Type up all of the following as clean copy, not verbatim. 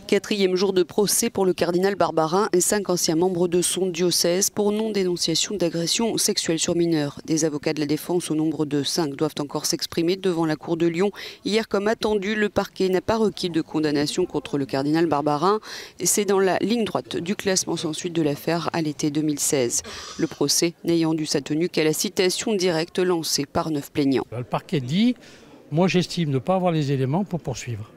Quatrième jour de procès pour le cardinal Barbarin et 5 anciens membres de son diocèse pour non-dénonciation d'agression sexuelle sur mineurs. Des avocats de la défense au nombre de 5 doivent encore s'exprimer devant la cour de Lyon. Hier, comme attendu, le parquet n'a pas requis de condamnation contre le cardinal Barbarin. C'est dans la ligne droite du classement sans suite de l'affaire à l'été 2016. Le procès n'ayant dû sa tenue qu'à la citation directe lancée par 9 plaignants. Le parquet dit « Moi j'estime ne pas avoir les éléments pour poursuivre ».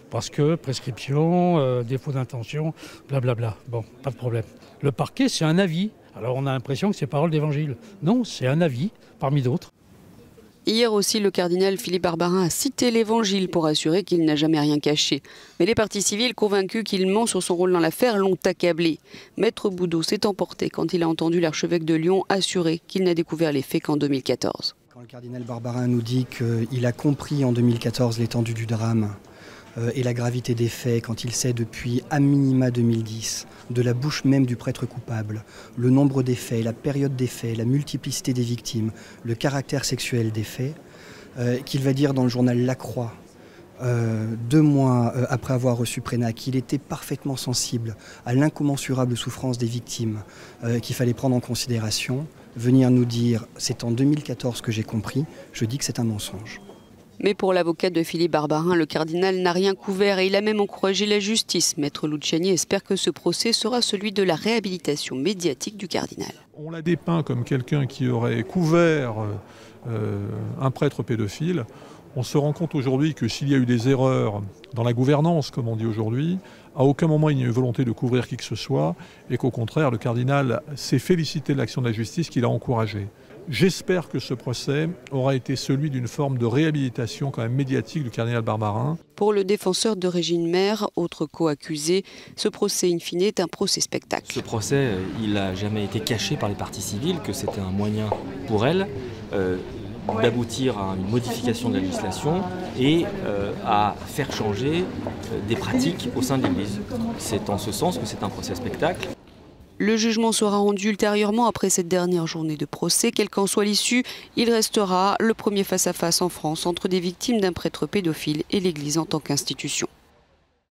Parce que prescription, défaut d'intention, blablabla. Bon, pas de problème. Le parquet, c'est un avis. Alors on a l'impression que c'est parole d'évangile. Non, c'est un avis, parmi d'autres. Hier aussi, le cardinal Philippe Barbarin a cité l'évangile pour assurer qu'il n'a jamais rien caché. Mais les parties civiles, convaincus qu'il ment sur son rôle dans l'affaire, l'ont accablé. Maître Boudot s'est emporté quand il a entendu l'archevêque de Lyon assurer qu'il n'a découvert les faits qu'en 2014. Quand le cardinal Barbarin nous dit qu'il a compris en 2014 l'étendue du drame, et la gravité des faits, quand il sait depuis à minima 2010, de la bouche même du prêtre coupable, le nombre des faits, la période des faits, la multiplicité des victimes, le caractère sexuel des faits, qu'il va dire dans le journal La Croix, 2 mois après avoir reçu Prénat, qu'il était parfaitement sensible à l'incommensurable souffrance des victimes qu'il fallait prendre en considération, venir nous dire « c'est en 2014 que j'ai compris », je dis que c'est un mensonge. Mais pour l'avocat de Philippe Barbarin, le cardinal n'a rien couvert et il a même encouragé la justice. Maître Luciani espère que ce procès sera celui de la réhabilitation médiatique du cardinal. On l'a dépeint comme quelqu'un qui aurait couvert un prêtre pédophile. On se rend compte aujourd'hui que s'il y a eu des erreurs dans la gouvernance, comme on dit aujourd'hui, à aucun moment il n'y a eu volonté de couvrir qui que ce soit et qu'au contraire, le cardinal s'est félicité de l'action de la justice qu'il a encouragée. J'espère que ce procès aura été celui d'une forme de réhabilitation quand même médiatique du cardinal Barbarin. Pour le défenseur de Régine Maire, autre co-accusé, ce procès in fine est un procès spectacle. Ce procès, il n'a jamais été caché par les parties civiles que c'était un moyen pour elles d'aboutir à une modification de la législation et à faire changer des pratiques au sein de l'Église. C'est en ce sens que c'est un procès spectacle. Le jugement sera rendu ultérieurement après cette dernière journée de procès. Quelle qu'en soit l'issue, il restera le premier face-à-face en France entre des victimes d'un prêtre pédophile et l'Église en tant qu'institution.